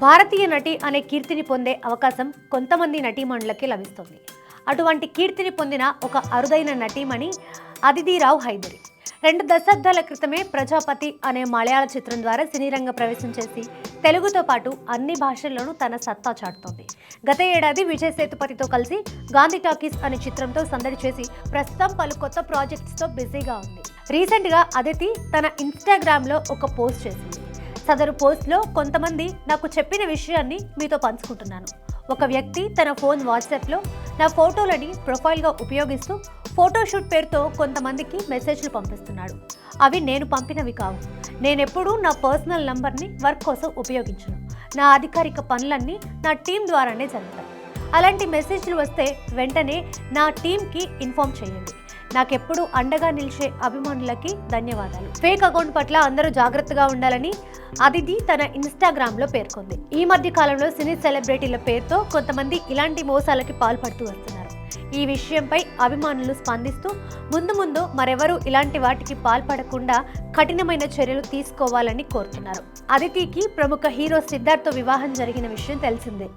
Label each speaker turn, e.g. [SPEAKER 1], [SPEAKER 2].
[SPEAKER 1] భారతీయ నటి అనే కీర్తిని పొందే అవకాశం కొంతమంది నటీమణులకే లభిస్తుంది. అటువంటి కీర్తిని పొందిన ఒక అరుదైన నటీమణి అదితి రావ్ హైదరి. 2 దశాబ్దాల క్రితమే ప్రజాపతి అనే మలయాళ చిత్రం ద్వారా సినీ రంగ ప్రవేశం చేసి తెలుగుతో పాటు అన్ని భాషల్లోనూ తన సత్తా చాటుతోంది. గత ఏడాది విజయ్ సేతుపతితో కలిసి గాంధీ టాకీస్ అనే చిత్రంతో సందడి చేసి ప్రస్తుతం పలు కొత్త ప్రాజెక్ట్స్తో బిజీగా ఉంది. రీసెంట్గా అదితి తన ఇన్స్టాగ్రామ్లో ఒక పోస్ట్ చేసింది. సదరు పోస్ట్లో కొంతమంది నాకు చెప్పిన విషయాన్ని మీతో పంచుకుంటున్నాను. ఒక వ్యక్తి తన ఫోన్ వాట్సాప్లో నా ఫోటోలని ప్రొఫైల్గా ఉపయోగిస్తూ ఫోటోషూట్ పేరుతో కొంతమందికి మెసేజ్లు పంపిస్తున్నాడు. అవి నేను పంపినవి కావు. నేనెప్పుడూ నా పర్సనల్ నంబర్ని వర్క్ కోసం ఉపయోగించను. నా అధికారిక పనులన్నీ నా టీం ద్వారానే జరుగుతాయి. అలాంటి మెసేజ్లు వస్తే వెంటనే నా టీంకి ఇన్ఫార్మ్ చేయండి. నాకెప్పుడు అండగా నిలిచే అభిమానులకి ధన్యవాదాలు. ఫేక్ అకౌంట్ పట్ల అందరూ జాగ్రత్తగా ఉండాలని అదితి తన ఇన్స్టాగ్రామ్లో పేర్కొంది. ఈ మధ్య కాలంలో సినీ సెలబ్రిటీల పేరుతో కొంతమంది ఇలాంటి మోసాలకి పాల్పడుతూ వస్తున్నారు. ఈ విషయంపై అభిమానులు స్పందిస్తూ ముందు మరెవరూ ఇలాంటి వాటికి పాల్పడకుండా కఠినమైన చర్యలు తీసుకోవాలని కోరుతున్నారు. అదితికి ప్రముఖ హీరో సిద్ధార్థ్తో వివాహం జరిగిన విషయం తెలిసిందే.